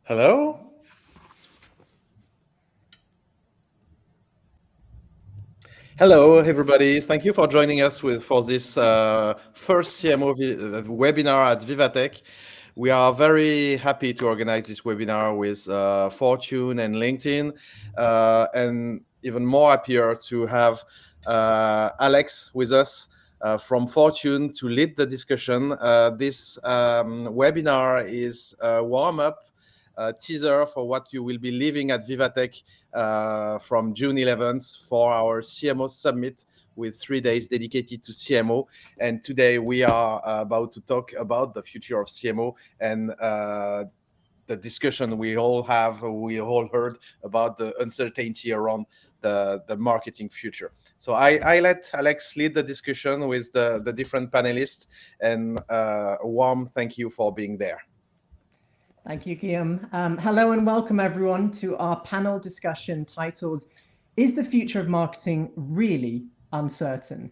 Hello. Hello, everybody. Thank you for joining us for this first CMO webinar at VivaTech. We are very happy to organize this webinar with Fortune and LinkedIn, and even more happier to have Alex with us from Fortune to lead the discussion. This webinar is a warm-up teaser for what you will be living at VivaTech from June 11th for our CMO Summit with 3 days dedicated to CMO. And today we are about to talk about the future of CMO and the discussion we all heard about the uncertainty around the marketing future. So I let Alex lead the discussion with the different panelists, and a warm thank you for being there. Thank you, Guillaume. Hello and welcome everyone to our panel discussion titled, Is the Future of Marketing Really Uncertain?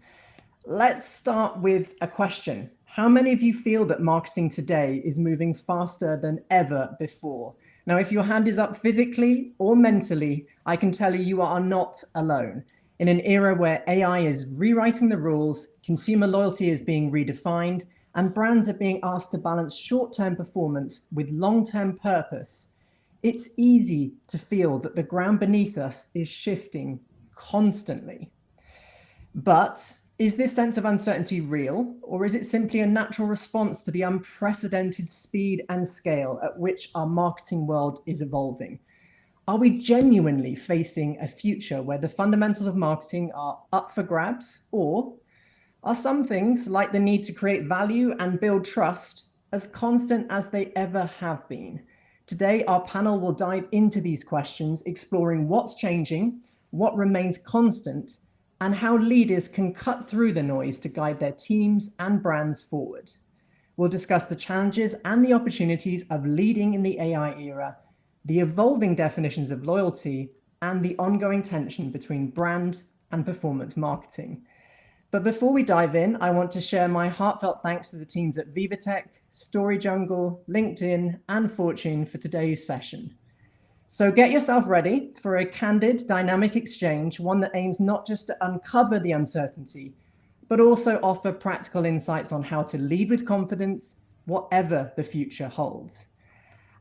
Let's start with a question. How many of you feel that marketing today is moving faster than ever before? Now, if your hand is up physically or mentally, I can tell you are not alone. In an era where AI is rewriting the rules, consumer loyalty is being redefined, and brands are being asked to balance short-term performance with long-term purpose, it's easy to feel that the ground beneath us is shifting constantly. But is this sense of uncertainty real, or is it simply a natural response to the unprecedented speed and scale at which our marketing world is evolving? Are we genuinely facing a future where the fundamentals of marketing are up for grabs, or are some things, like the need to create value and build trust, as constant as they ever have been? Today, our panel will dive into these questions, exploring what's changing, what remains constant, and how leaders can cut through the noise to guide their teams and brands forward. We'll discuss the challenges and the opportunities of leading in the AI era, the evolving definitions of loyalty, and the ongoing tension between brand and performance marketing. But before we dive in, I want to share my heartfelt thanks to the teams at VivaTech, Story Jungle, LinkedIn, and Fortune for today's session. So get yourself ready for a candid, dynamic exchange, one that aims not just to uncover the uncertainty, but also offer practical insights on how to lead with confidence, whatever the future holds.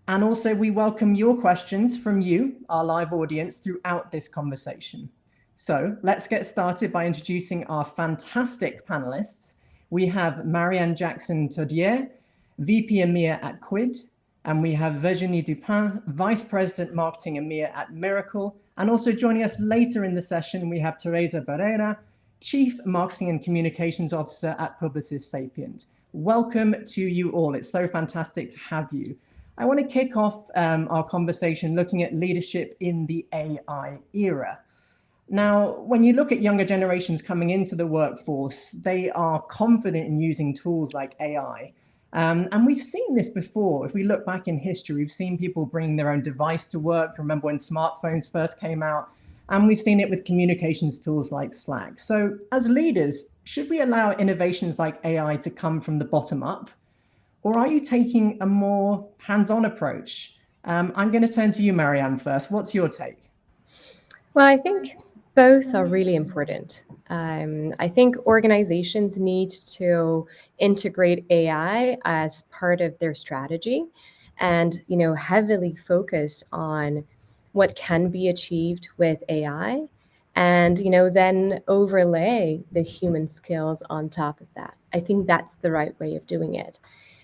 And also, we welcome your questions from you, our live audience, throughout this conversation. So let's get started by introducing our fantastic panelists. We have Marianne Jackson-TAUDIERE, VP EMEA at Quid, and we have Virginie Dupin, Vice President Marketing EMEA at Mirakl. And also joining us later in the session, we have Teresa Barreira, Chief Marketing and Communications Officer at Publicis Sapient. Welcome to you all. It's so fantastic to have you. I want to kick off our conversation looking at leadership in the AI era. Now, when you look at younger generations coming into the workforce, they are confident in using tools like AI. And we've seen this before. If we look back in history, we've seen people bring their own device to work. Remember when smartphones first came out? And we've seen it with communications tools like Slack. So as leaders, should we allow innovations like AI to come from the bottom up? Or are you taking a more hands-on approach? I'm going to turn to you, Marianne, first. What's your take? Well, I think both are really important. I think organizations need to integrate AI as part of their strategy and, heavily focus on what can be achieved with AI and, then overlay the human skills on top of that. I think that's the right way of doing it.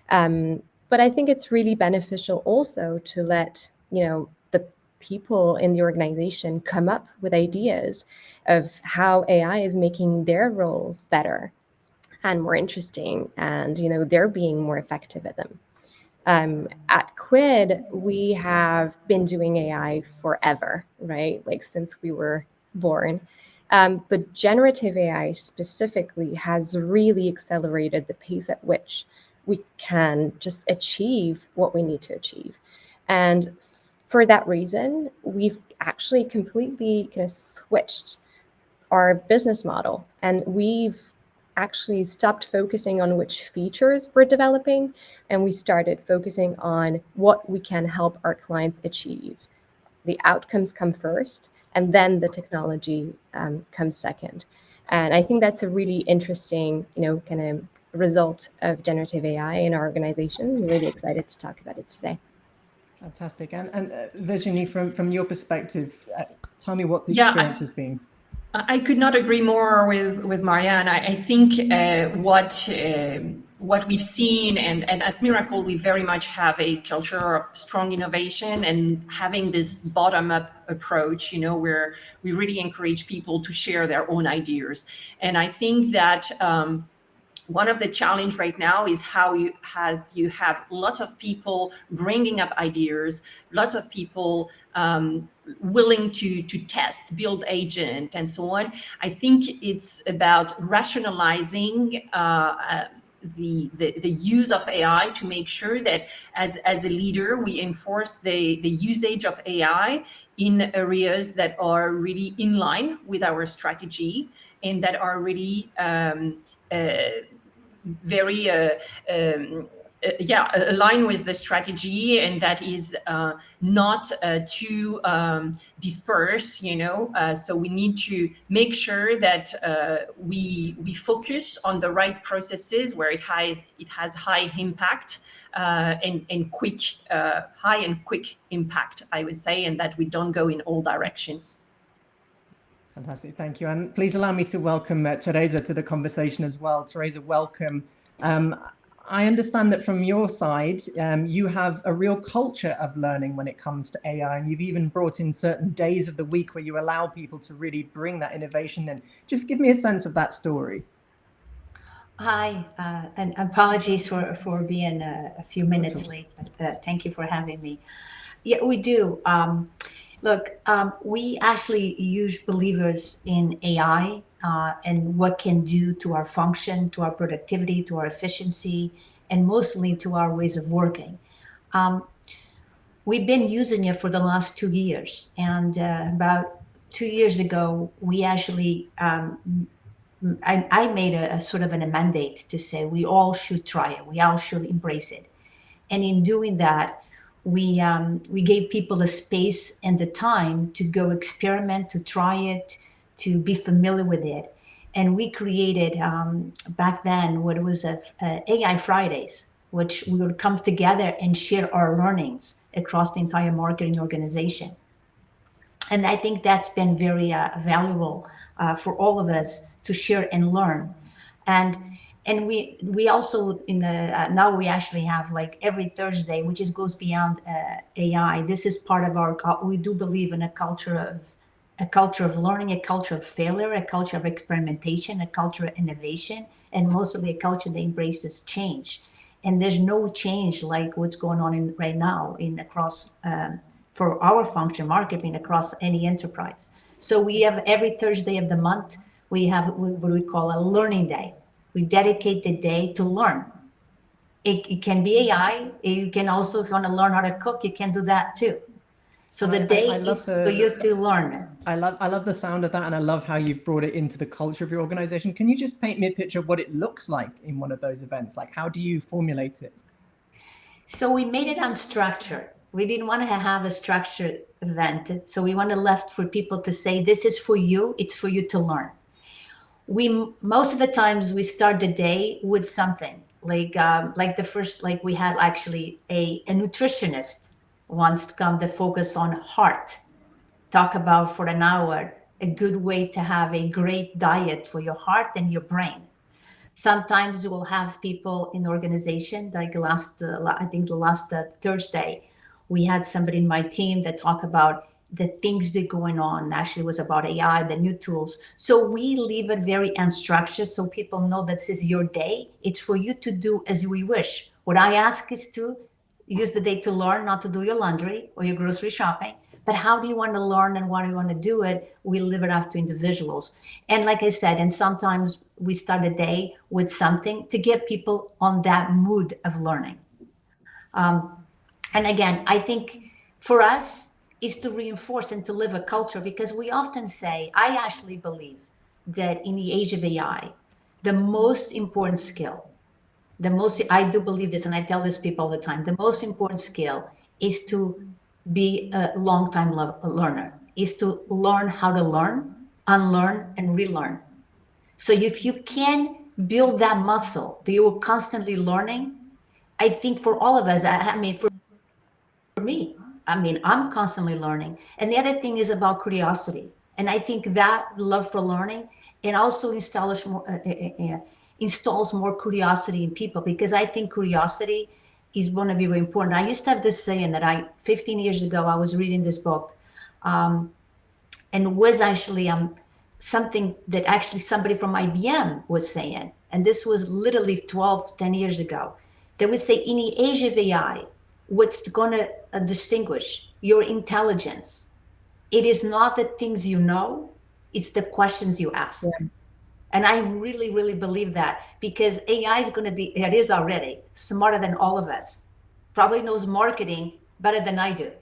But I think it's really beneficial also to let, the people in the organization come up with ideas of how AI is making their roles better and more interesting, and they're being more effective at them. At Quid, we have been doing AI forever, right? Like since we were born. But generative AI specifically has really accelerated the pace at which we can just achieve what we need to achieve. And for that reason, we've actually completely kind of switched our business model, and we've actually stopped focusing on which features we're developing, and we started focusing on what we can help our clients achieve. The outcomes come first, and then the technology comes second. And I think that's a really interesting, kind of result of generative AI in our organization. I'm really excited to talk about it today. Fantastic. And Virginie, from your perspective, tell me what the experience has been. I could not agree more with Marianne. I think what we've seen, and at Mirakl, we very much have a culture of strong innovation and having this bottom-up approach, where we really encourage people to share their own ideas. And I think that one of the challenge right now is how you have lots of people bringing up ideas, lots of people willing to test, build agent, and so on. I think it's about rationalizing the use of AI to make sure that as a leader, we enforce the usage of AI in areas that are really in line with our strategy and that are really very align with the strategy, and that is not too dispersed, so we need to make sure that we focus on the right processes where it has high impact and quick high and quick impact, I would say, and that we don't go in all directions. Fantastic, thank you. And please allow me to welcome Teresa to the conversation as well. Teresa, welcome. I understand that from your side, you have a real culture of learning when it comes to AI, and you've even brought in certain days of the week where you allow people to really bring that innovation in. Just give me a sense of that story. Hi, and apologies for being a few minutes late, but thank you for having me. Yeah, we do. Look, we actually huge believers in AI and what can do to our function, to our productivity, to our efficiency, and mostly to our ways of working. We've been using it for the last 2 years, and about 2 years ago, we actually, I made a sort of a mandate to say we all should try it, we all should embrace it. And in doing that, we gave people the space and the time to go experiment, to try it, to be familiar with it. And we created back then what was AI Fridays, which we would come together and share our learnings across the entire marketing organization. And I think that's been very valuable for all of us to share and learn. And we also now we actually have like every Thursday, which goes beyond AI. This is part of our. We do believe in a culture of learning, a culture of failure, a culture of experimentation, a culture of innovation, and mostly a culture that embraces change. And there's no change like what's going on right now across for our function marketing across any enterprise. So we have every Thursday of the month we have what we call a learning day. We dedicate the day to learn. It can be AI. You can also, if you want to learn how to cook, you can do that too. So the day is for you to learn. I love the sound of that, and I love how you've brought it into the culture of your organization. Can you just paint me a picture of what it looks like in one of those events? Like, how do you formulate it? So we made it unstructured. We didn't want to have a structured event. So we want to left for people to say, this is for you. It's for you to learn. Most of the times we start the day with something like the first, like we had actually a nutritionist wants to come to focus on heart, talk about for an hour, a good way to have a great diet for your heart and your brain. Sometimes we'll have people in the organization, like I think the last Thursday, we had somebody in my team that talked about the things that are going on. Actually, it was about AI, the new tools. So we leave it very unstructured so people know that this is your day. It's for you to do as we wish. What I ask is to use the day to learn, not to do your laundry or your grocery shopping. But how do you want to learn and why do you want to do it? We leave it up to individuals. And like I said, and sometimes we start a day with something to get people on that mood of learning. And again, I think for us, is to reinforce and to live a culture, because we often say, I actually believe that in the age of AI, the most important skill, I do believe this, and I tell this people all the time, the most important skill is to be a long-time learner, is to learn how to learn, unlearn, and relearn. So if you can build that muscle that you are constantly learning, I think for all of us, I mean, for me, I mean, I'm constantly learning. And the other thing is about curiosity. And I think that love for learning and also installs more curiosity in people, because I think curiosity is going to be very important. I used to have this saying that 15 years ago, I was reading this book, and it was actually something that actually somebody from IBM was saying. And this was literally 10 years ago. They would say, in the age of AI, what's going to distinguish your intelligence, it is not the things you know, it's the questions you ask. Yeah. And I really, really believe that, because AI is going to be, it is already smarter than all of us, probably knows marketing better than I do.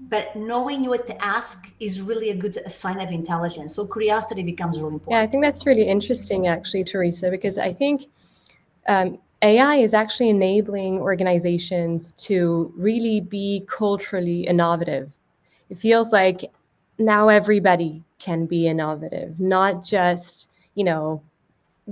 But knowing what to ask is really a sign of intelligence. So curiosity becomes really important. Yeah, I think that's really interesting, actually, Teresa, because I think AI is actually enabling organizations to really be culturally innovative. It feels like now everybody can be innovative, not just,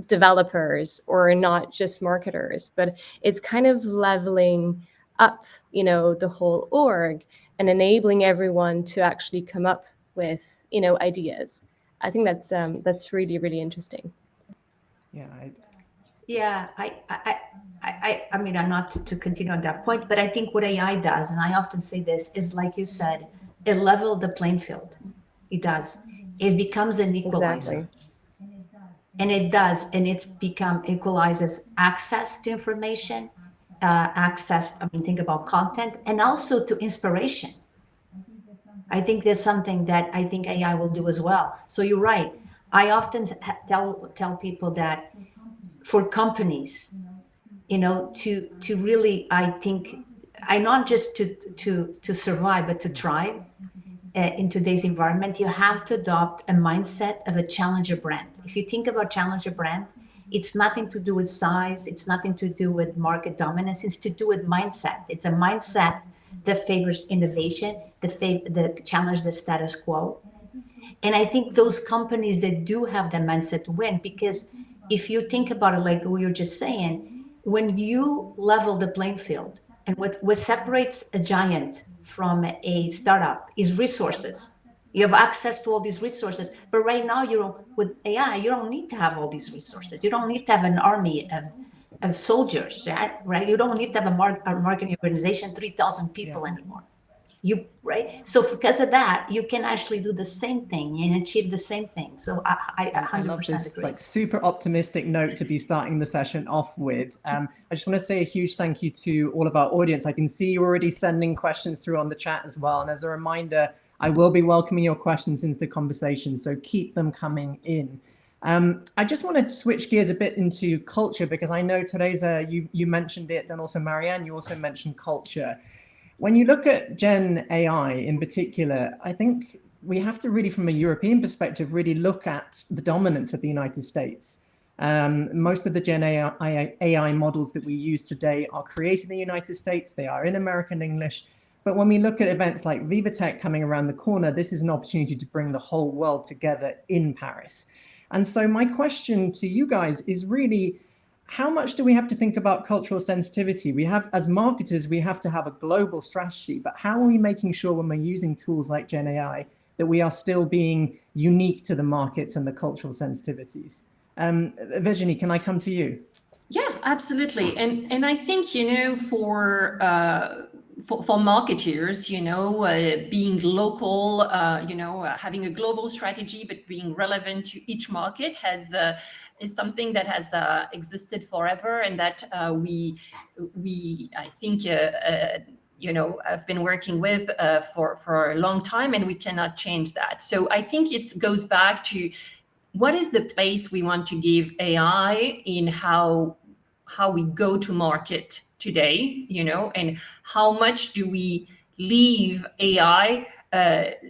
developers or not just marketers, but it's kind of leveling up, the whole org and enabling everyone to actually come up with, ideas. I think that's really, really interesting. Yeah. I mean, I'm not to continue on that point, but I think what AI does, and I often say this, is like you said, it levels the playing field. It does. It becomes an equalizer. Exactly. And it does, and equalizes access to information, think about content, and also to inspiration. I think there's something that I think AI will do as well. So you're right. I often tell people that for companies, to really, I think, not just to survive, but to thrive in today's environment, you have to adopt a mindset of a challenger brand. If you think about challenger brand, it's nothing to do with size. It's nothing to do with market dominance. It's to do with mindset. It's a mindset that favors innovation, that challenge the status quo. And I think those companies that do have the mindset win, because if you think about it, like we were just saying, when you level the playing field, and what separates a giant from a startup is resources. You have access to all these resources, but right now with AI, you don't need to have all these resources. You don't need to have an army of soldiers, right? You don't need to have a marketing organization, 3,000 people anymore. Right? So because of that, you can actually do the same thing and achieve the same thing. So I 100% love this, agree. like, super optimistic note to be starting the session off with. I just want to say a huge thank you to all of our audience. I can see you already sending questions through on the chat as well. And as a reminder, I will be welcoming your questions into the conversation, so keep them coming in. I just want to switch gears a bit into culture, because I know, Teresa, you mentioned it, and also Marianne, you also mentioned culture. When you look at Gen AI in particular, I think we have to really, from a European perspective, really look at the dominance of the United States. Most of the Gen AI models that we use today are created in the United States. They are in American English. But when we look at events like VivaTech coming around the corner, this is an opportunity to bring the whole world together in Paris. And so my question to you guys is really, how much do we have to think about cultural sensitivity? We have, as marketers, we have to have a global strategy, but how are we making sure when we're using tools like Gen AI that we are still being unique to the markets and the cultural sensitivities? Virginie, can I come to you? Yeah, absolutely. And I think, for marketers, being local, having a global strategy, but being relevant to each market is something that has existed forever, and that we I think have been working with for a long time, and we cannot change that. So I think it goes back to what is the place we want to give AI in how we go to market today, and how much do we leave AI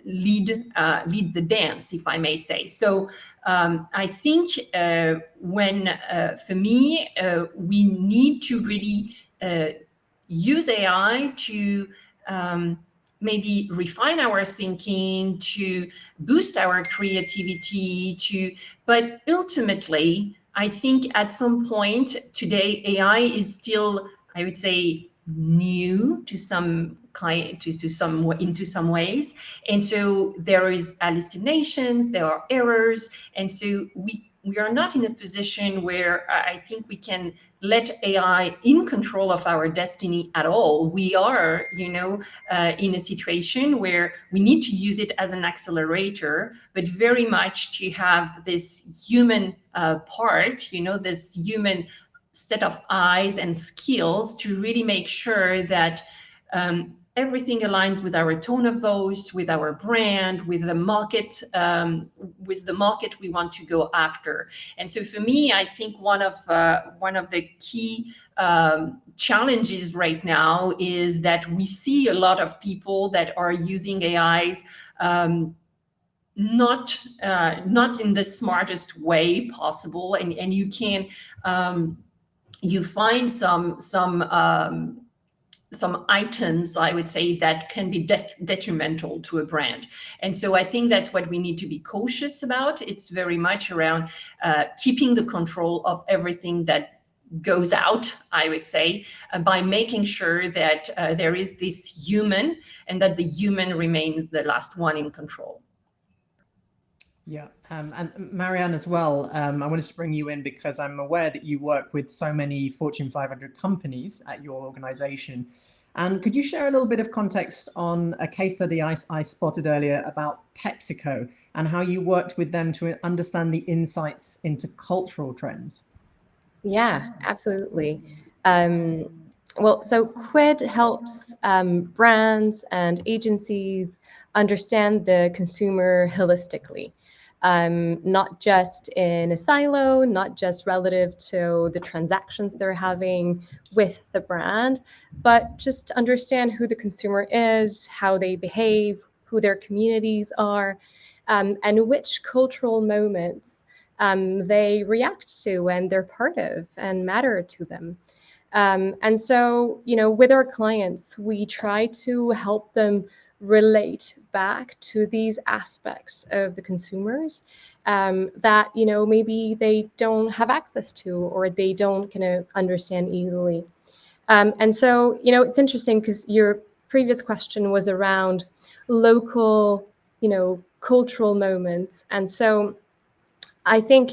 lead the dance, if I may say. So I think for me, we need to really use AI to maybe refine our thinking, to boost our creativity, but ultimately, I think at some point today, AI is still, I would say, new to some into some ways, and so there is hallucinations, there are errors, and so we are not in a position where I think we can let AI in control of our destiny at all. We are, in a situation where we need to use it as an accelerator, but very much to have this human part, this human set of eyes and skills to really make sure that everything aligns with our tone of voice, with our brand, with the market we want to go after. And so for me, I think one of the key challenges right now is that we see a lot of people that are using AIs not in the smartest way possible, and you can you find some items, I would say, that can be detrimental to a brand. And so I think that's what we need to be cautious about. It's very much around keeping the control of everything that goes out, I would say, by making sure that there is this human and that the human remains the last one in control. Yeah, and Marianne as well, I wanted to bring you in because I'm aware that you work with so many Fortune 500 companies at your organization. And could you share a little bit of context on a case study I spotted earlier about PepsiCo and how you worked with them to understand the insights into cultural trends? Yeah, absolutely. Well, so Quid helps brands and agencies understand the consumer holistically. Not just in a silo, not just relative to the transactions they're having with the brand, but just understand who the consumer is, how they behave, who their communities are, and which cultural moments they react to and they're part of and matter to them. And so, with our clients, we try to help them relate back to these aspects of the consumers that maybe they don't have access to or they don't kind of understand easily. And so it's interesting because your previous question was around local cultural moments. And so I think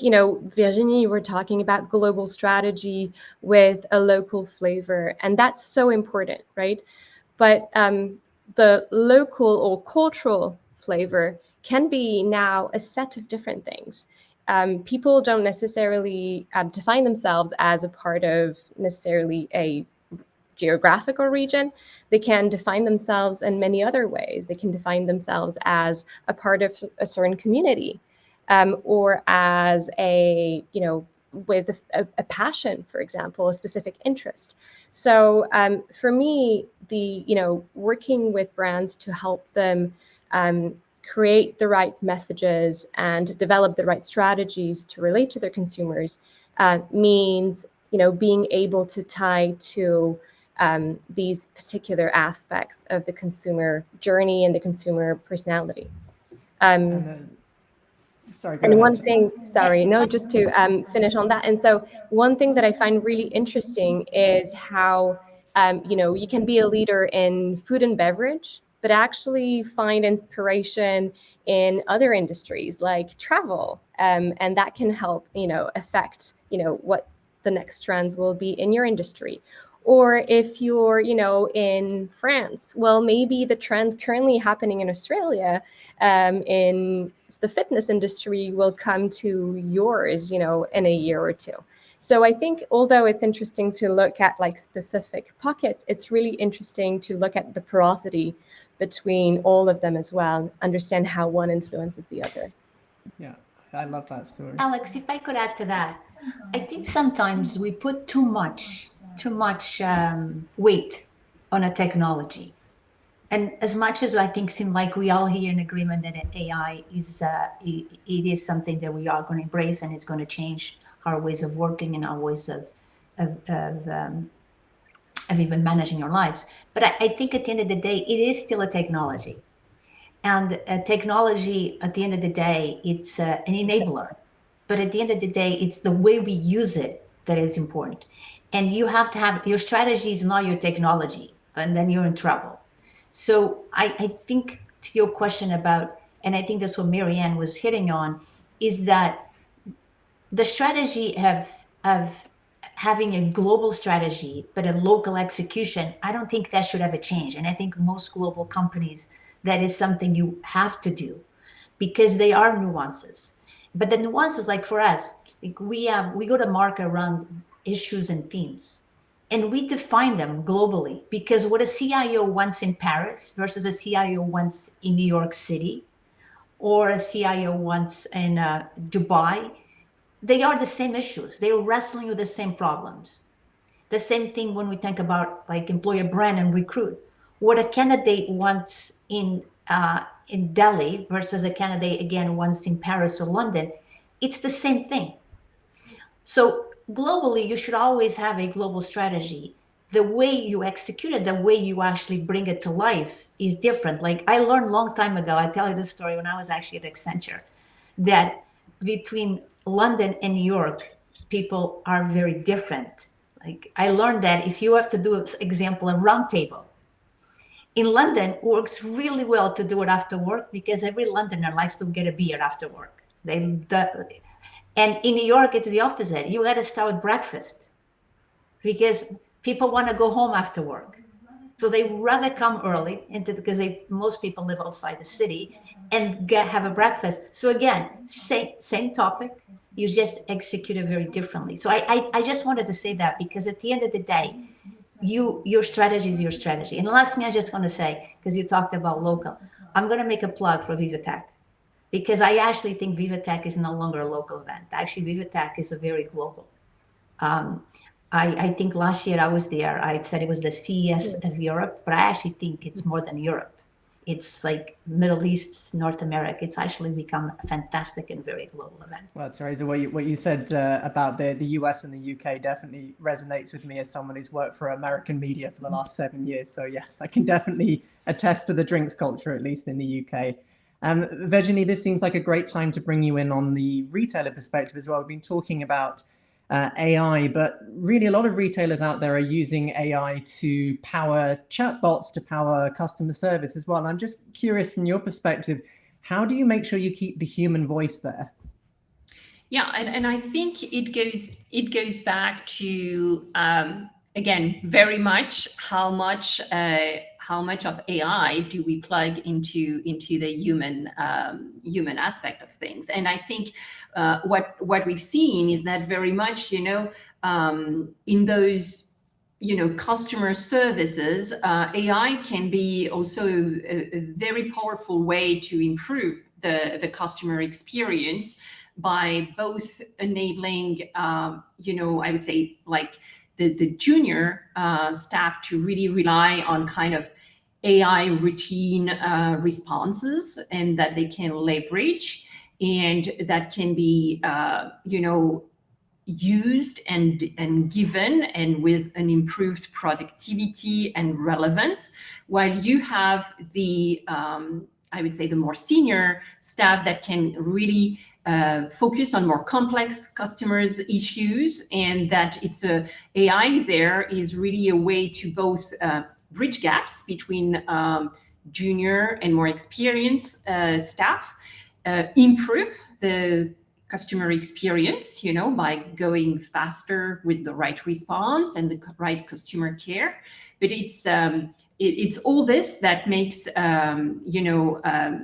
Virginie, you were talking about global strategy with a local flavor, and that's so important, right? But the local or cultural flavor can be now a set of different things. People don't necessarily define themselves as a part of necessarily a geographical region. They can define themselves in many other ways. They can define themselves as a part of a certain community, or as with a passion, for example, a specific interest. So for me, working with brands to help them create the right messages and develop the right strategies to relate to their consumers means being able to tie to these particular aspects of the consumer journey and the consumer personality. Sorry, and one thing, just to finish on that. And so one thing that I find really interesting is how, you can be a leader in food and beverage, but actually find inspiration in other industries like travel. And that can help, affect, what the next trends will be in your industry. Or if you're, in France, well, maybe the trends currently happening in Australia in the fitness industry will come to yours, in a year or two. So I think although it's interesting to look at like specific pockets, it's really interesting to look at the porosity between all of them as well, understand how one influences the other. Yeah, I love that story. Alex, if I could add to that, I think sometimes we put too much weight on a technology. And as much as I think seem like we all here in agreement that AI is it is something that we are going to embrace and is going to change our ways of working and our ways of even managing our lives. But I think at the end of the day, it is still a technology. And technology, at the end of the day, it's an enabler. But at the end of the day, it's the way we use it that is important. And you have to have your strategy is not your technology, and then you're in trouble. So I think to your question about, and I think that's what Marianne was hitting on, is that the strategy of having a global strategy, but a local execution, I don't think that should ever change. And I think most global companies, that is something you have to do because they are nuances. But the nuances, like for us, like we go to market around issues and themes. And we define them globally because what a CIO wants in Paris versus a CIO wants in New York City or a CIO wants in Dubai, they are the same issues. They're wrestling with the same problems. The same thing when we think about like employer brand and recruit. What a candidate wants in Delhi versus a candidate again wants in Paris or London, it's the same thing. So globally, you should always have a global strategy. The way you execute it, the way you actually bring it to life is different. Like I learned a long time ago, I tell you this story when I was actually at Accenture, that between London and New York, people are very different. Like I learned that if you have to do, for example, a round table, in London works really well to do it after work because every Londoner likes to get a beer after work. And in New York, it's the opposite. You got to start with breakfast because people want to go home after work. So they rather come early because most people live outside the city and have a breakfast. So again, same topic, you just execute it very differently. So I just wanted to say that because at the end of the day, your strategy is your strategy. And the last thing I just want to say, because you talked about local, I'm going to make a plug for VivaTech. Because I actually think VivaTech is no longer a local event. Actually, VivaTech is a very global. I think last year I was there. I said it was the CES of Europe, but I actually think it's more than Europe. It's like Middle East, North America. It's actually become a fantastic and very global event. Well, Teresa, what you said about the US and the UK definitely resonates with me as someone who's worked for American media for the last 7 years. So yes, I can definitely attest to the drinks culture, at least in the UK. Virginie, this seems like a great time to bring you in on the retailer perspective as well. We've been talking about AI, but really a lot of retailers out there are using AI to power chatbots, to power customer service as well. And I'm just curious from your perspective, how do you make sure you keep the human voice there? Yeah, and I think it goes back to again, very much how much of AI do we plug into the human aspect of things. And I think what we've seen is that very much, in those, customer services, AI can be also a very powerful way to improve the customer experience by both enabling, I would say like the junior staff to really rely on kind of AI routine responses and that they can leverage and that can be, used and given and with an improved productivity and relevance, while you have the, I would say the more senior staff that can really focus on more complex customers' issues, and that AI there is really a way to both bridge gaps between junior and more experienced staff, improve the customer experience, by going faster with the right response and the right customer care. But it's all this that makes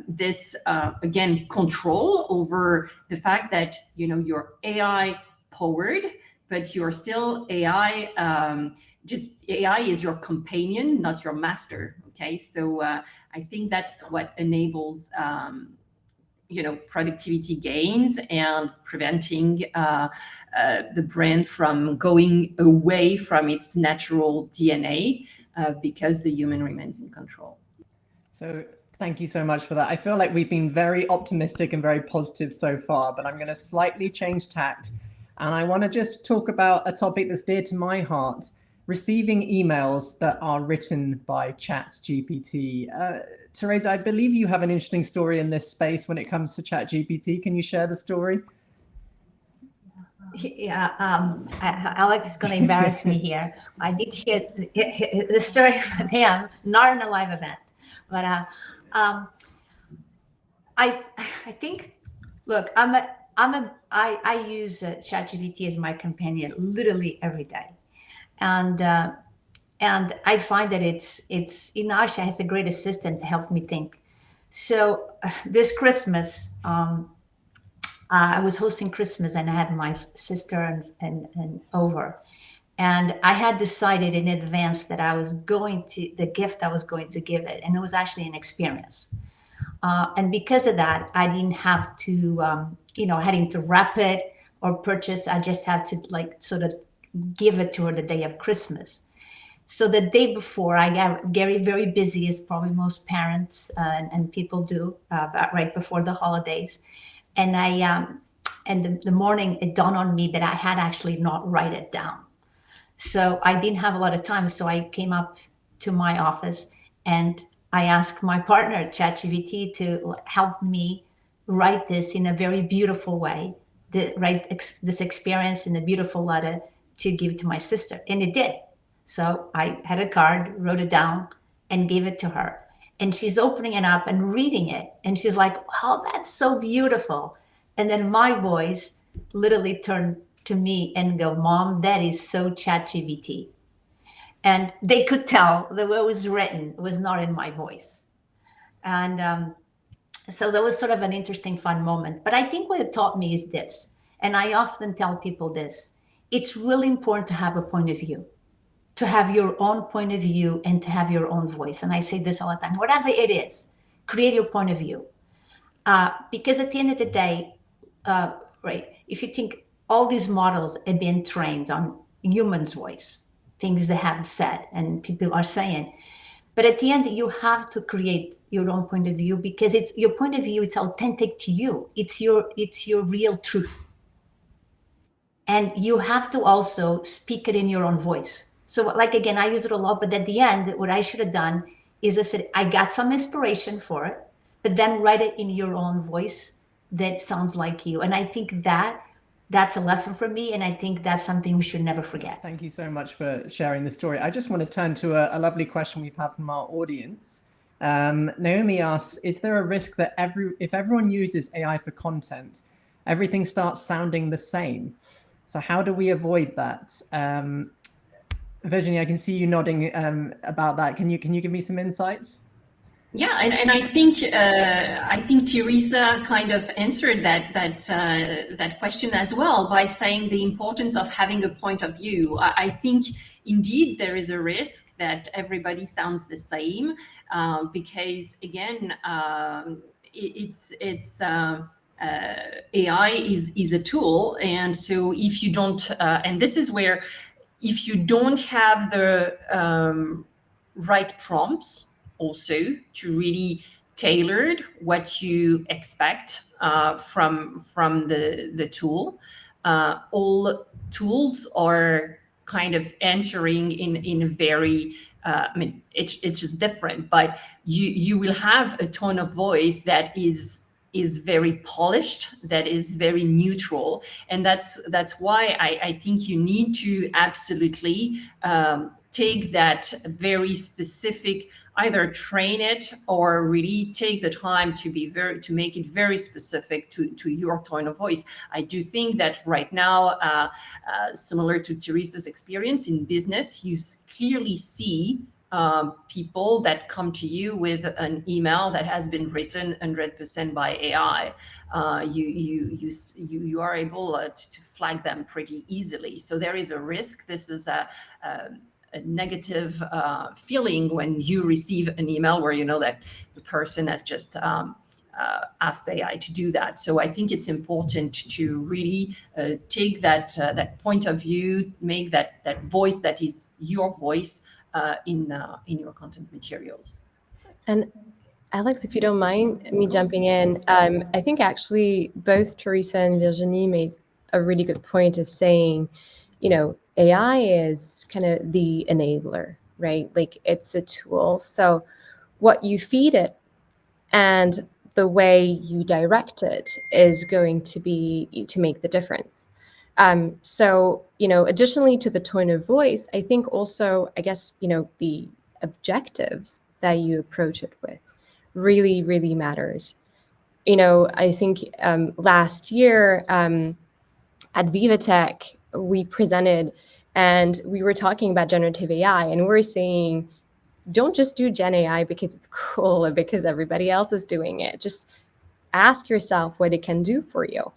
this again control over the fact that you're AI powered, but you're still AI. Just AI is your companion, not your master. Okay, so I think that's what enables productivity gains and preventing the brand from going away from its natural DNA. Because the human remains in control. So thank you so much for that. I feel like we've been very optimistic and very positive so far, but I'm going to slightly change tact. And I want to just talk about a topic that's dear to my heart, receiving emails that are written by ChatGPT. Teresa, I believe you have an interesting story in this space when it comes to ChatGPT. Can you share the story? Yeah, Alex is going to embarrass me here. I did share the story with him, not in a live event, but I think, look, I use ChatGPT as my companion literally every day, and I find that it's actually has a great assistant to help me think. So this Christmas, I was hosting Christmas and I had my sister and over, and I had decided in advance that the gift I was going to give it, and it was actually an experience. And because of that, I didn't have to, having to wrap it or purchase. I just have to sort of give it to her the day of Christmas. So the day before, I got very busy, as probably most parents and people do, right before the holidays. And the morning it dawned on me that I had actually not write it down. So I didn't have a lot of time. So I came up to my office and I asked my partner, ChatGPT, to help me write this in a very beautiful way, write this experience in a beautiful letter to give to my sister. And it did. So I had a card, wrote it down, and gave it to her. And she's opening it up and reading it. And she's like, oh, that's so beautiful. And then my voice literally turned to me and go, Mom, that is so ChatGPT. And they could tell the way it was written was not in my voice. And so that was sort of an interesting, fun moment. But I think what it taught me is this, and I often tell people this, it's really important to have a point of view, to have your own point of view and to have your own voice. And I say this all the time, whatever it is, create your point of view. Because at the end of the day, right, if you think all these models have been trained on humans' voice, things they have said and people are saying. But at the end, you have to create your own point of view because it's your point of view. It's authentic to you. It's your real truth. And you have to also speak it in your own voice. So like, again, I use it a lot, but at the end, what I should have done is I said, I got some inspiration for it, but then write it in your own voice that sounds like you. And I think that's a lesson for me. And I think that's something we should never forget. Thank you so much for sharing the story. I just want to turn to a lovely question we've had from our audience. Naomi asks, is there a risk that if everyone uses AI for content, everything starts sounding the same? So how do we avoid that? Virginie, I can see you nodding about that. Can you give me some insights? Yeah, and I think Teresa kind of answered that question as well by saying the importance of having a point of view. I think indeed there is a risk that everybody sounds the same because again, AI is a tool, and so if you don't, and this is where if you don't have the right prompts also to really tailor what you expect from the tool. All tools are kind of answering in a very, it's just different, but you will have a tone of voice that is very polished, that is very neutral. And that's why I think you need to absolutely take that very specific, either train it or really take the time to make it very specific to your tone of voice. I do think that right now, similar to Teresa's experience in business, you clearly see people that come to you with an email that has been written 100% by AI. You are able to flag them pretty easily. So there is a risk. This is a negative feeling when you receive an email where you know that the person has just asked AI to do that. So I think it's important to really take that point of view, make that voice that is your voice in your content materials. And Alex, if you don't mind me jumping in, I think actually both Teresa and Virginie made a really good point of saying, AI is kind of the enabler, right? Like it's a tool. So what you feed it and the way you direct it is going to be to make the difference. So, additionally to the tone of voice, I think also, I guess, the objectives that you approach it with really, really matters. I think last year at VivaTech, we presented and we were talking about generative AI, and we're saying, don't just do Gen AI because it's cool or because everybody else is doing it. Just ask yourself what it can do for you,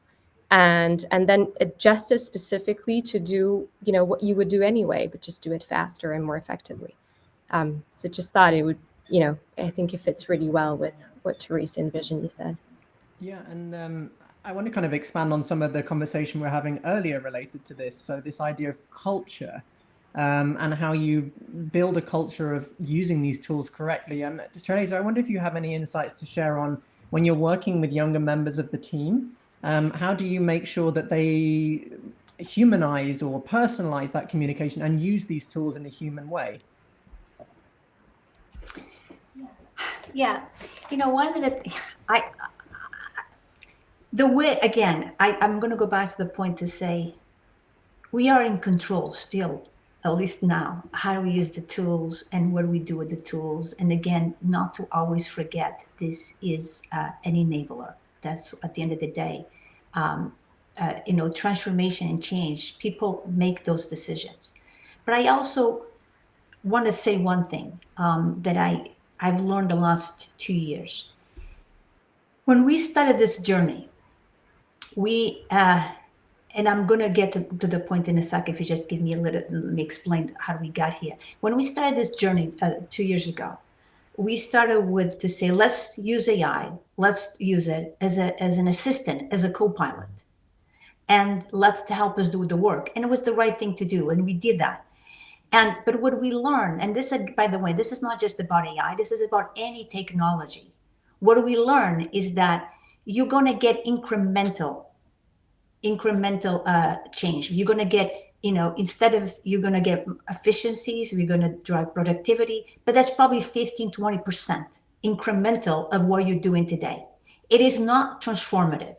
and then adjust it specifically to do what you would do anyway, but just do it faster and more effectively. So just thought it would, I think it fits really well with what Teresa and Virginie said. Yeah, and I want to kind of expand on some of the conversation we're having earlier related to this. So this idea of culture and how you build a culture of using these tools correctly. And Teresa, I wonder if you have any insights to share on when you're working with younger members of the team, how do you make sure that they humanize or personalize that communication and use these tools in a human way? Yeah, one of the way, again, I'm going to go back to the point to say we are in control still, at least now, how do we use the tools and what do we do with the tools? And again, not to always forget this is an enabler. That's at the end of the day, transformation and change, people make those decisions. But I also want to say one thing that I've learned the last 2 years. When we started this journey, and I'm going to get to the point in a second, if you just give me let me explain how we got here. When we started this journey 2 years ago, we started with to say, let's use AI, let's use it as an assistant, as a co-pilot, and let's to help us do the work. And it was the right thing to do, and we did that. But what we learned, and this, by the way, this is not just about AI, this is about any technology. What we learn is that you're going to get incremental change. You're going to get, instead of you're going to get efficiencies, we're going to drive productivity, but that's probably 15, 20% incremental of what you're doing today. It is not transformative.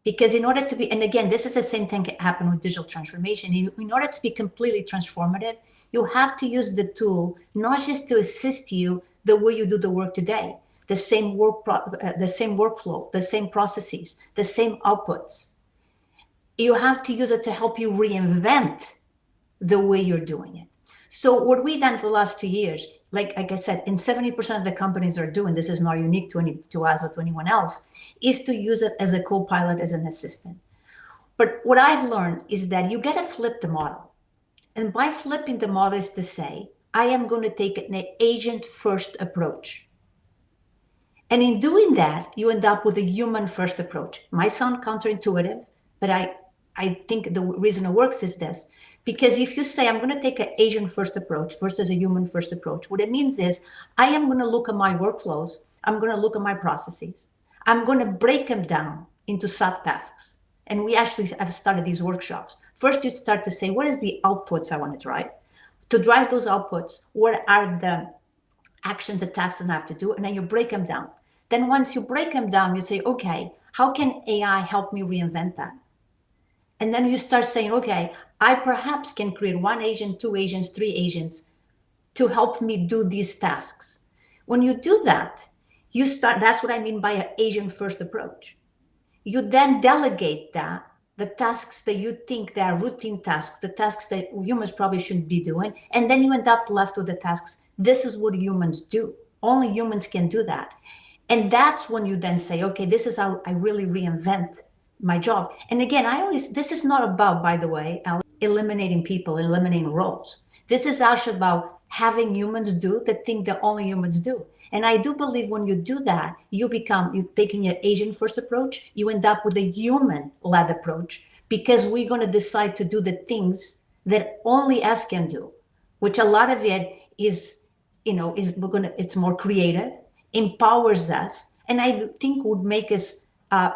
Because in order to be, and again, this is the same thing that happened with digital transformation. In order to be completely transformative, you have to use the tool, not just to assist you the way you do the work today, the same workflow, the same processes, the same outputs. You have to use it to help you reinvent the way you're doing it. So what we done for the last 2 years, like I said, and 70% of the companies are doing, this is not unique to us or to anyone else, is to use it as a co-pilot, as an assistant. But what I've learned is that you got to flip the model. And by flipping the model is to say, I am going to take an agent-first approach. And in doing that, you end up with a human-first approach. Might sound counterintuitive, but I think the reason it works is this. Because if you say, I'm going to take an agent-first approach versus a human-first approach, what it means is I am going to look at my workflows. I'm going to look at my processes. I'm going to break them down into subtasks. And we actually have started these workshops. First, you start to say, what is the outputs I want to drive? To drive those outputs, what are the actions, the tasks I have to do? And then you break them down. Then once you break them down, you say, okay, how can AI help me reinvent that? And then you start saying, okay, I perhaps can create 1 agent, 2 agents, 3 agents to help me do these tasks. When you do that, you start, that's what I mean by an agent-first approach. You then delegate that, the tasks that you think they are routine tasks, the tasks that humans probably shouldn't be doing, and then you end up left with the tasks. This is what humans do. Only humans can do that. And that's when you then say, okay, this is how I really reinvent my job. And again, this is not about, by the way, eliminating people, eliminating roles. This is actually about having humans do the thing that only humans do. And I do believe when you do that, you're taking an agent-first approach, you end up with a human-led approach, because we're going to decide to do the things that only us can do, which a lot of it is, it's more creative. empowers us, and I think would make us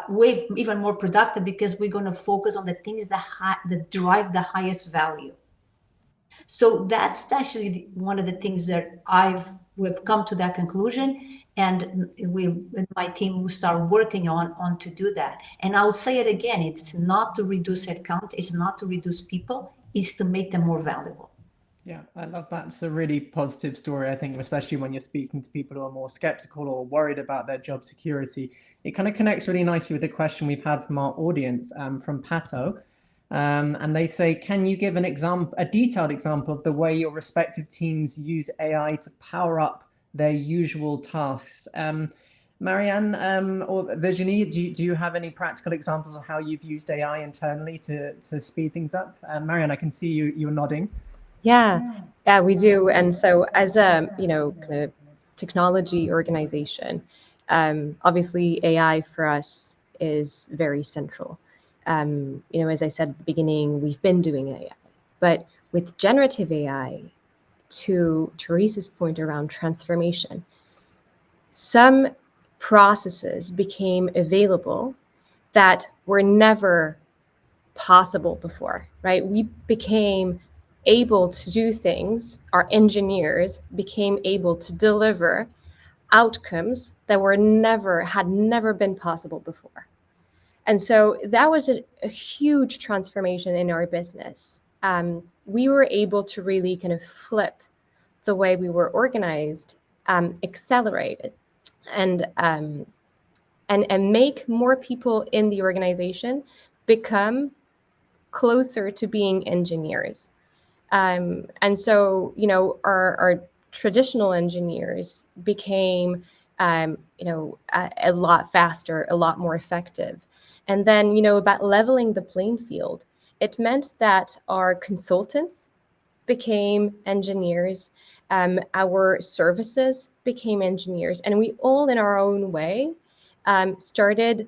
way even more productive, because we're going to focus on the things that drive the highest value. So that's actually one of the things that we've come to that conclusion, and my team will start working on to do that. And I'll say it again: it's not to reduce headcount, it's not to reduce people, it's to make them more valuable. Yeah, I love that. It's a really positive story, I think, especially when you're speaking to people who are more skeptical or worried about their job security. It kind of connects really nicely with the question we've had from our audience, from Pato. And they say, can you give a detailed example of the way your respective teams use AI to power up their usual tasks? Marianne or Virginie, do you have any practical examples of how you've used AI internally to speed things up? Marianne, I can see you're nodding. Yeah, we do. And so as a, kind of technology organization, obviously AI for us is very central. As I said at the beginning, we've been doing AI, but with generative AI, to Teresa's point around transformation, some processes became available that were never possible before, right? We became able to do things, our engineers became able to deliver outcomes that had never been possible before. And so that was a huge transformation in our business. We were able to really kind of flip the way we were organized, accelerate it, and make more people in the organization become closer to being engineers. And so, our traditional engineers became, a lot faster, a lot more effective. And then, about leveling the playing field, it meant that our consultants became engineers, our services became engineers, and we all in our own way started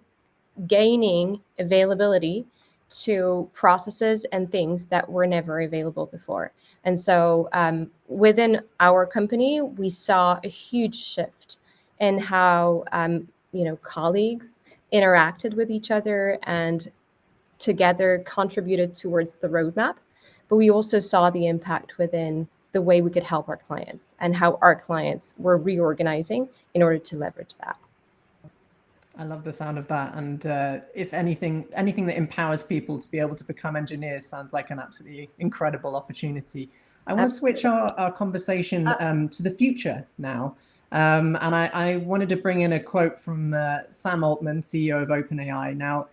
gaining availability to processes and things that were never available before. And so within our company, we saw a huge shift in how colleagues interacted with each other and together contributed towards the roadmap. But we also saw the impact within the way we could help our clients and how our clients were reorganizing in order to leverage that. I love the sound of that. And if anything that empowers people to be able to become engineers sounds like an absolutely incredible opportunity. I want to switch our conversation to the future now. And I wanted to bring in a quote from Sam Altman, CEO of OpenAI. Now,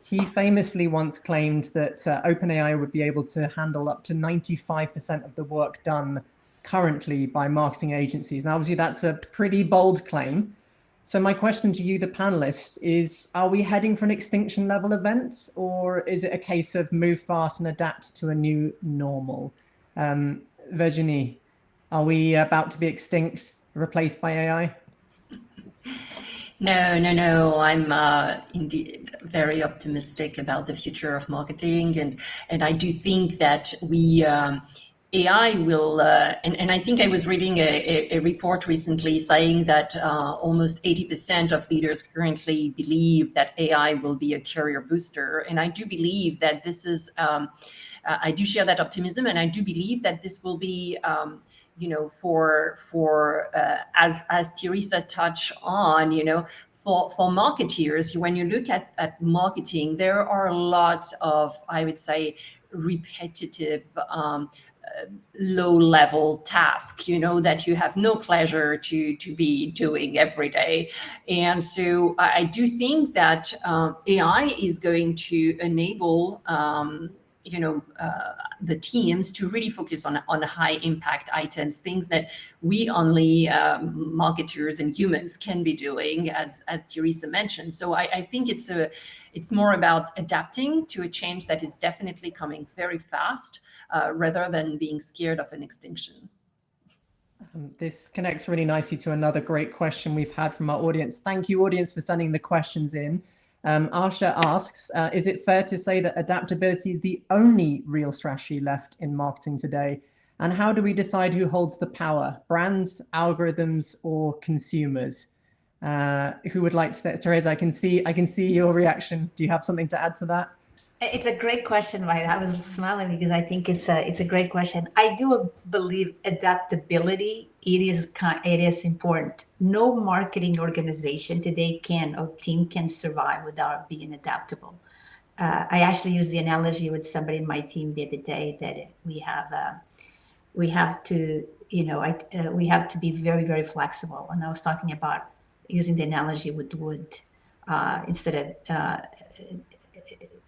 he famously once claimed that OpenAI would be able to handle up to 95% of the work done currently by marketing agencies. Now, obviously, that's a pretty bold claim. So my question to you, the panelists, is, are we heading for an extinction level event, or is it a case of move fast and adapt to a new normal? Virginie, are we about to be extinct, replaced by AI? No. I'm indeed very optimistic about the future of marketing, and I do think that AI will, and I think I was reading a report recently saying that almost 80% of leaders currently believe that AI will be a career booster. And I do believe that this is, I do share that optimism, and I do believe that this will be, as Teresa touched on, for marketeers, when you look at marketing, there are a lot of, I would say, repetitive, low-level tasks, that you have no pleasure to be doing every day. And so I do think that AI is going to enable the teams to really focus on high impact items, things that we only marketers and humans can be doing, as Teresa mentioned. So I think it's more about adapting to a change that is definitely coming very fast, rather than being scared of an extinction. This connects really nicely to another great question we've had from our audience. Thank you, audience, for sending the questions in. Asha asks, is it fair to say that adaptability is the only real strategy left in marketing today? And how do we decide who holds the power, brands, algorithms, or consumers? Who would like to? Teresa, I can see your reaction. Do you have something to add to that? It's a great question, right? I was smiling because I think it's a great question. I do believe adaptability, it is important. No marketing organization today or team can survive without being adaptable. I actually used the analogy with somebody in my team the other day that we have to, we have to be very, very flexible. And I was talking about using the analogy with wood instead of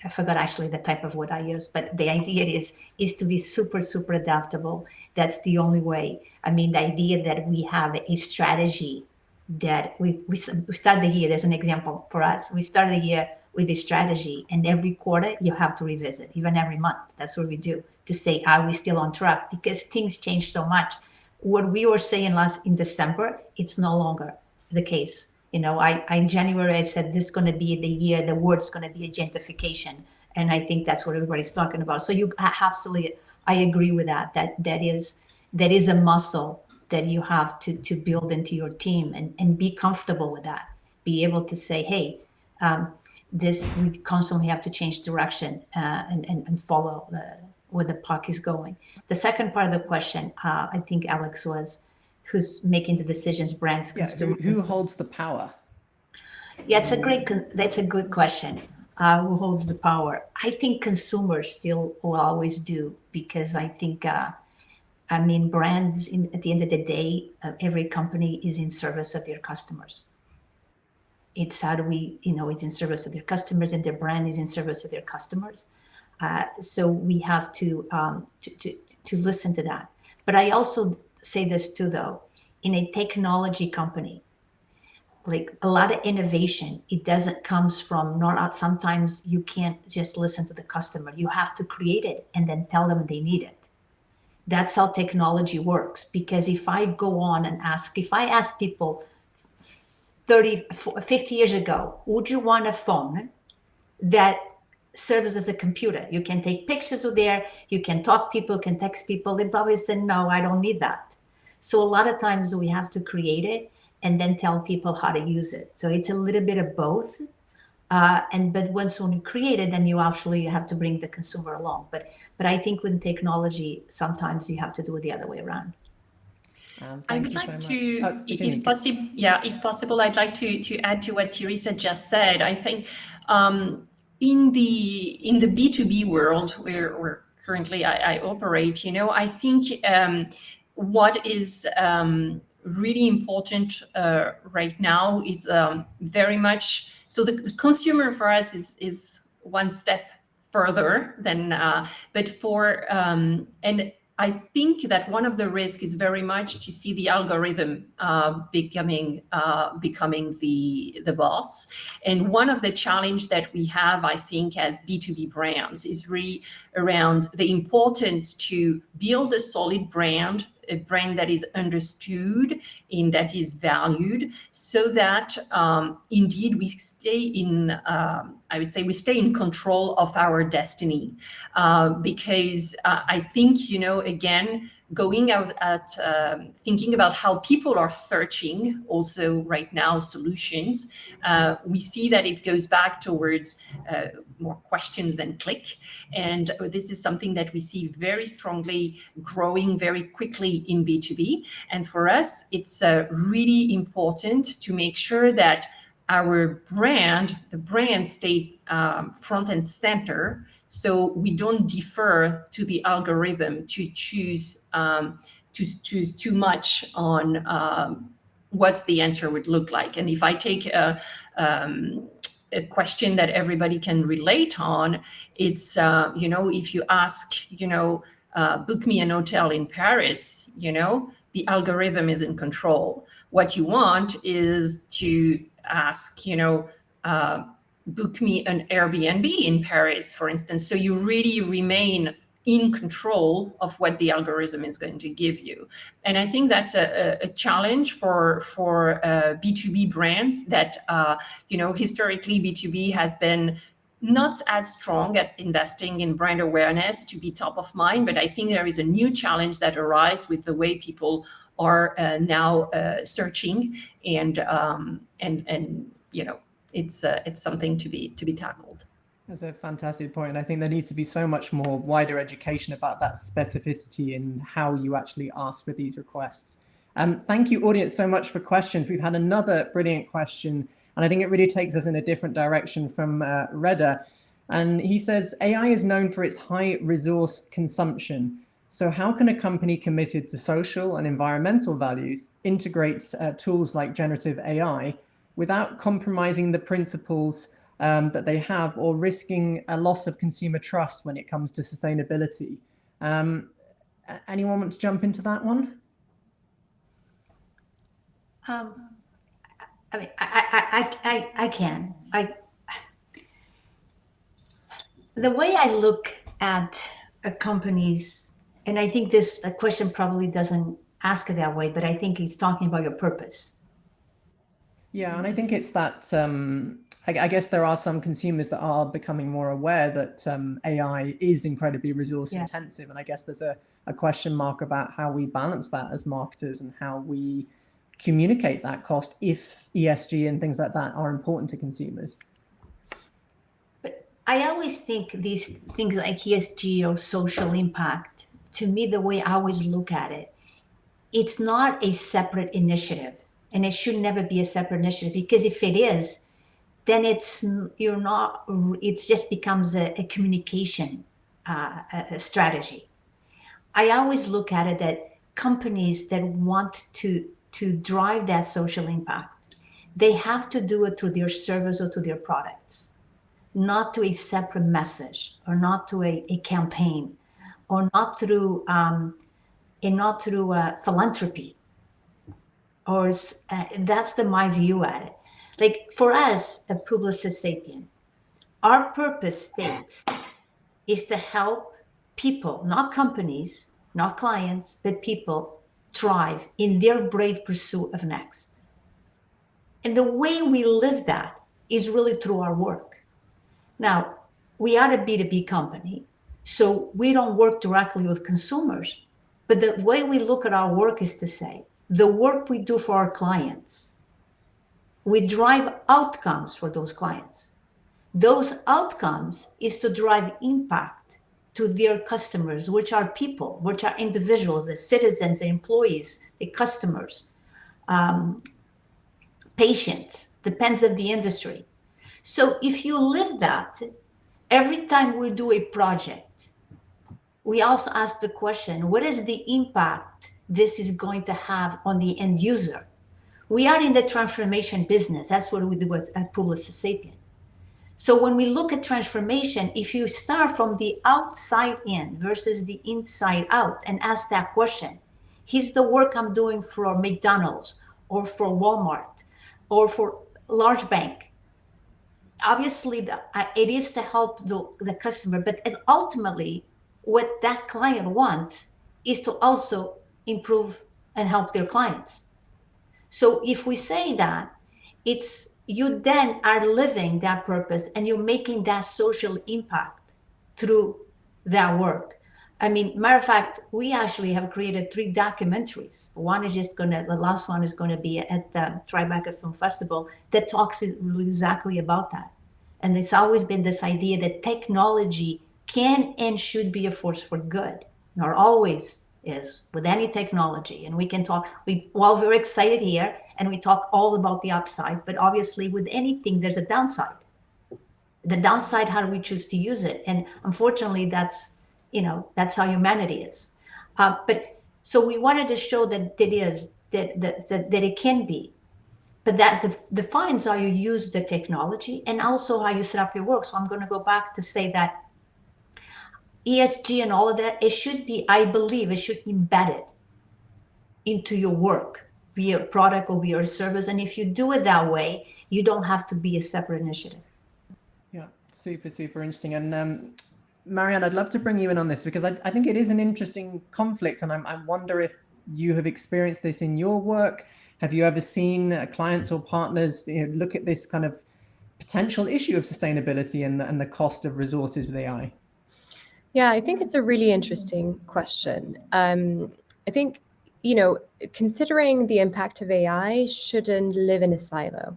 I forgot actually the type of wood I used, but the idea is to be super, super adaptable. That's the only way. I mean, the idea that we have a strategy that we start the year, there's an example for us. We start the year with a strategy, and every quarter you have to revisit, even every month. That's what we do, to say, are we still on track? Because things change so much. What we were saying in December, it's no longer the case. In January, I said this is going to be the year, the word's going to be agentification. And I think that's what everybody's talking about. So you absolutely, I agree with that. That is a muscle that you have to build into your team and be comfortable with that. Be able to say, hey, we constantly have to change direction and follow where the puck is going. The second part of the question, I think Alex was, who's making the decisions, brands, consumers. Who holds the power? Yeah, that's a good question. Who holds the power? I think consumers still will always do, because I think, brands, at the end of the day, every company is in service of their customers. It's how do we, it's in service of their customers, and their brand is in service of their customers. So we have to listen to that. But I also say this too, though, in a technology company, like a lot of innovation, comes from sometimes you can't just listen to the customer. You have to create it and then tell them they need it. That's how technology works. Because if I ask people 50 years ago, would you want a phone that serves as a computer? You can take pictures of there, you can talk people, can text people. They probably said, no, I don't need that. So a lot of times we have to create it and then tell people how to use it. So it's a little bit of both. But once you create it, then you actually have to bring the consumer along. But I think with technology, sometimes you have to do it the other way around. I would like to, if possible, I'd like to add to what Teresa just said. I think in the B2B world where currently I operate, I think what is really important right now is very much, so the consumer for us is one step further than, but for, and I think that one of the risks is very much to see the algorithm becoming the boss. And one of the challenge that we have, I think, as B2B brands is really around the importance to build a solid brand, a brand that is understood and that is valued, so that indeed we stay in, I would say we stay in control of our destiny. Because I think, again, going out at thinking about how people are searching also right now solutions, we see that it goes back towards more questions than click. And this is something that we see very strongly growing very quickly in B2B. And for us, it's really important to make sure that our the brand stay front and center, so we don't defer to the algorithm to choose too much on what the answer would look like. And if I take a question that everybody can relate on, it's if you ask book me an hotel in Paris, the algorithm is in control. What you want is to ask, book me an Airbnb in Paris, for instance. So you really remain in control of what the algorithm is going to give you. And I think that's a challenge for B2B brands that, historically B2B has been not as strong at investing in brand awareness to be top of mind. But I think there is a new challenge that arises with the way people are now searching, and it's something to be tackled. That's a fantastic point. I think there needs to be so much more wider education about that specificity in how you actually ask for these requests. Thank you, audience, so much for questions. We've had another brilliant question, and I think it really takes us in a different direction from Reda. And he says, AI is known for its high resource consumption. So how can a company committed to social and environmental values integrate tools like generative AI without compromising the principles that they have or risking a loss of consumer trust when it comes to sustainability? Anyone want to jump into that one? I mean, I can. The way I look at companies, and I think this question probably doesn't ask it that way, but I think he's talking about your purpose. Yeah, and I think it's that, I guess there are some consumers that are becoming more aware that AI is incredibly resource intensive. And I guess there's a question mark about how we balance that as marketers and how we communicate that cost if ESG and things like that are important to consumers. But I always think these things like ESG or social impact, to me, the way I always look at it, it's not a separate initiative, and it should never be a separate initiative, because if it is, then it just becomes a communication a strategy. I always look at it that companies that want to drive that social impact, they have to do it through their service or to their products, not to a separate message, or not to a campaign, or not through philanthropy. Or that's my view at it. Like for us at Publicis Sapient, our purpose states is to help people, not companies, not clients, but people thrive in their brave pursuit of next. And the way we live that is really through our work. Now, we are a B2B company, so we don't work directly with consumers. But the way we look at our work is to say, the work we do for our clients, we drive outcomes for those clients. Those outcomes is to drive impact to their customers, which are people, which are individuals, the citizens, the employees, the customers, patients, depends of the industry. So if you live that, every time we do a project, we also ask the question, what is the impact this is going to have on the end user? We are in the transformation business. That's what we do at Publicis Sapient. So when we look at transformation, if you start from the outside in versus the inside out and ask that question, is the work I'm doing for McDonald's or for Walmart or for large bank? Obviously, it is to help the customer, but ultimately, what that client wants is to also improve and help their clients. So if we say that, it's you then are living that purpose and you're making that social impact through that work. I mean, matter of fact, we actually have created 3 documentaries. The last one is going to be at the Tribeca Film Festival that talks exactly about that. And it's always been this idea that technology can and should be a force for good, nor always is with any technology. And we can talk, we're very excited here, and we talk all about the upside, but obviously with anything, there's a downside. The downside, how do we choose to use it? And unfortunately, that's how humanity is. But so we wanted to show that it is, that it can be, but that defines how you use the technology and also how you set up your work. So I'm going to go back to say that ESG and all of that, it should be, I believe, it should be embedded into your work via product or via service. And if you do it that way, you don't have to be a separate initiative. Yeah, super, super interesting. And Marianne, I'd love to bring you in on this because I think it is an interesting conflict. And I wonder if you have experienced this in your work. Have you ever seen clients or partners look at this kind of potential issue of sustainability and the cost of resources with AI? Yeah, I think it's a really interesting question. I think, considering the impact of AI shouldn't live in a silo.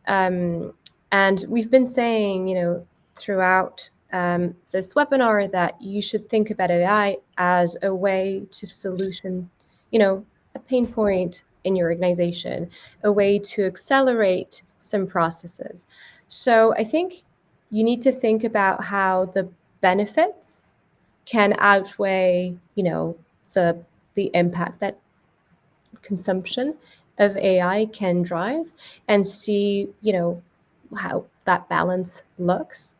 And we've been saying, throughout this webinar that you should think about AI as a way to solution, a pain point in your organization, a way to accelerate some processes. So I think you need to think about how the benefits can outweigh, the impact that consumption of AI can drive, and see, how that balance looks.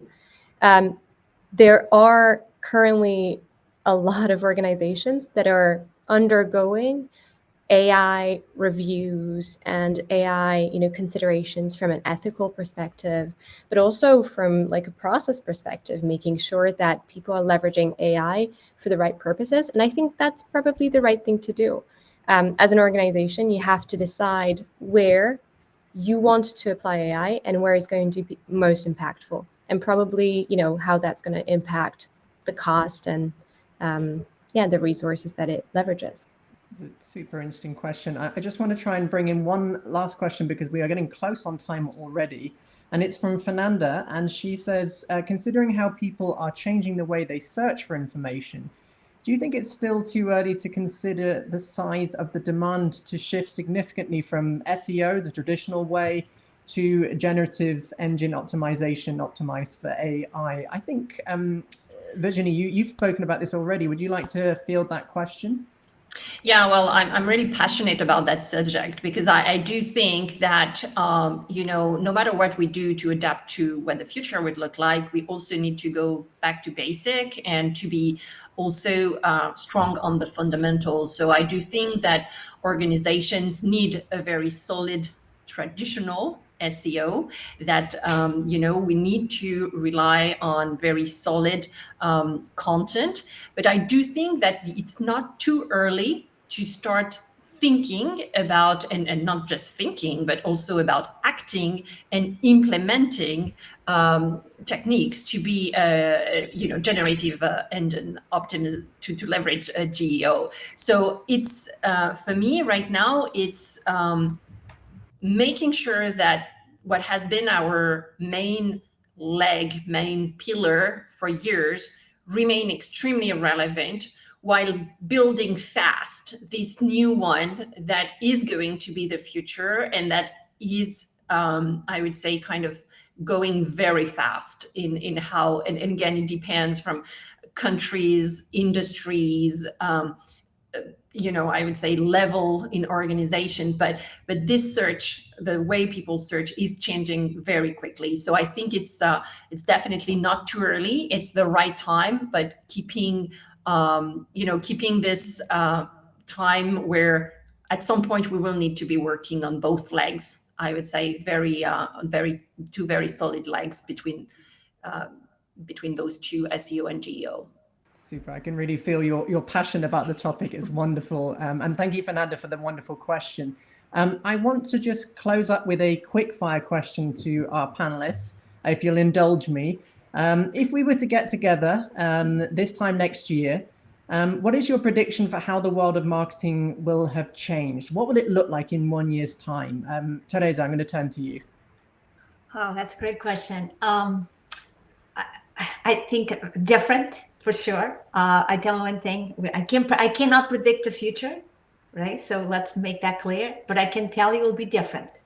There are currently a lot of organizations that are undergoing AI reviews and AI, considerations from an ethical perspective, but also from like a process perspective, making sure that people are leveraging AI for the right purposes. And I think that's probably the right thing to do. As an organization, you have to decide where you want to apply AI and where it's going to be most impactful, and probably, how that's going to impact the cost and the resources that it leverages. Super interesting question. I just want to try and bring in one last question because we are getting close on time already. And it's from Fernanda. And she says, considering how people are changing the way they search for information, do you think it's still too early to consider the size of the demand to shift significantly from SEO, the traditional way, to generative engine optimization optimized for AI? I think, Virginie, you've spoken about this already. Would you like to field that question? Yeah, well, I'm really passionate about that subject because I do think that, no matter what we do to adapt to what the future would look like, we also need to go back to basic and to be also strong on the fundamentals. So I do think that organizations need a very solid traditional SEO, that we need to rely on very solid content. But I do think that it's not too early to start thinking about, and not just thinking, but also about acting and implementing techniques to be, generative engine optimism to leverage a GEO. So it's, for me right now, it's making sure that what has been our main pillar for years remain extremely relevant, while building fast this new one that is going to be the future, and that is, I would say, kind of going very fast in how, and again, it depends from countries, industries, I would say level in organizations, but this search, the way people search, is changing very quickly. So I think it's definitely not too early. It's the right time, but keeping this time where at some point we will need to be working on both legs. I would say two very solid legs between those two, SEO and GEO. Super. I can really feel your passion about the topic. It's wonderful. And thank you, Fernanda, for the wonderful question. I want to just close up with a quick fire question to our panelists, if you'll indulge me. If we were to get together this time next year, what is your prediction for how the world of marketing will have changed? What will it look like in 1 year's time? Teresa, I'm going to turn to you. Oh, that's a great question. I think different, for sure. I tell you one thing, I cannot predict the future, right? So let's make that clear, but I can tell you it will be different.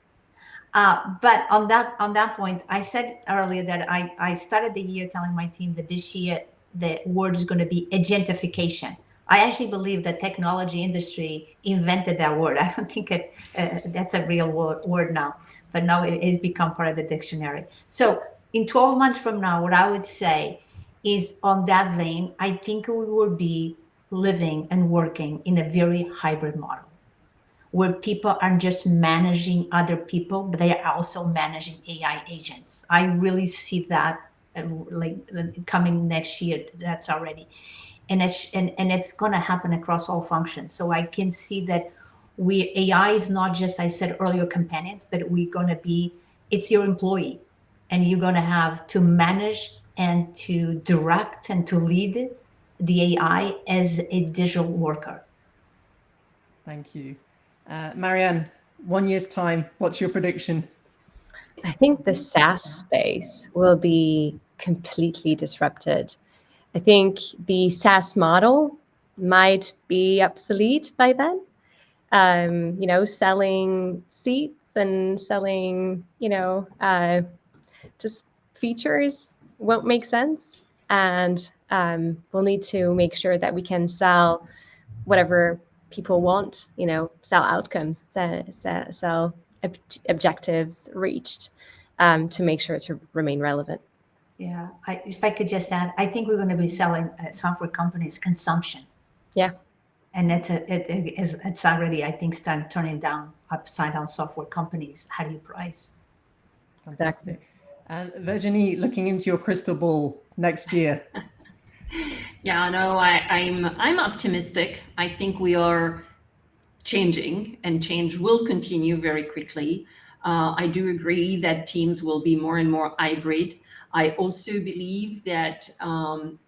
But on that point, I said earlier that I started the year telling my team that this year the word is going to be agentification. I actually believe the technology industry invented that word. I don't think that's a real word now, but now it has become part of the dictionary. So in 12 months from now, what I would say is, on that vein, I think we will be living and working in a very hybrid model, where people aren't just managing other people, but they are also managing AI agents. I really see that coming next year. That's already, and it's going to happen across all functions. So I can see that AI is not just, I said earlier, companion, but it's your employee, and you're going to have to manage and to direct and to lead the AI as a digital worker. Thank you. Marianne, 1 year's time, what's your prediction? I think the SaaS space will be completely disrupted. I think the SaaS model might be obsolete by then. Selling seats and selling, just features won't make sense. And we'll need to make sure that we can sell whatever people want, sell outcomes, sell objectives reached to make sure to remain relevant. Yeah, if I could just add, I think we're going to be selling software companies consumption. Yeah. And it's already, I think, starting turning down upside down software companies. How do you price? Fantastic. And Virginie, looking into your crystal ball next year. Yeah, no, I'm optimistic. I think we are changing, and change will continue very quickly. I do agree that teams will be more and more hybrid. I also believe that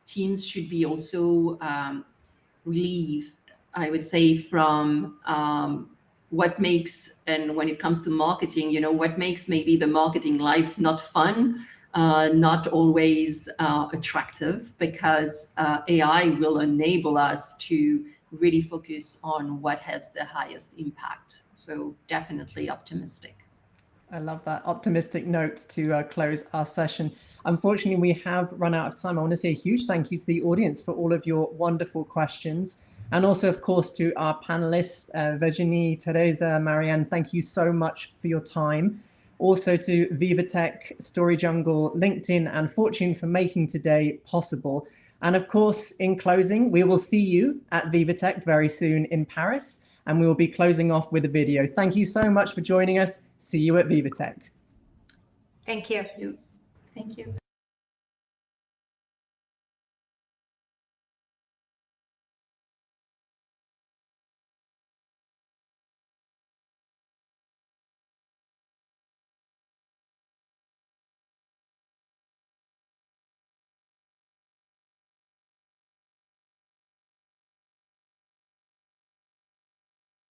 teams should be also relieved, I would say, from what makes, and when it comes to marketing, what makes maybe the marketing life not fun, not always attractive, because AI will enable us to really focus on what has the highest impact. So definitely optimistic. I love that optimistic note to close our session. Unfortunately, we have run out of time. I want to say a huge thank you to the audience for all of your wonderful questions. And also, of course, to our panelists, Virginie, Teresa, Marianne, thank you so much for your time. Also to VivaTech, Story Jungle, LinkedIn, and Fortune for making today possible. And of course, in closing, we will see you at VivaTech very soon in Paris, and we will be closing off with a video. Thank you so much for joining us. See you at VivaTech. Thank you. Thank you.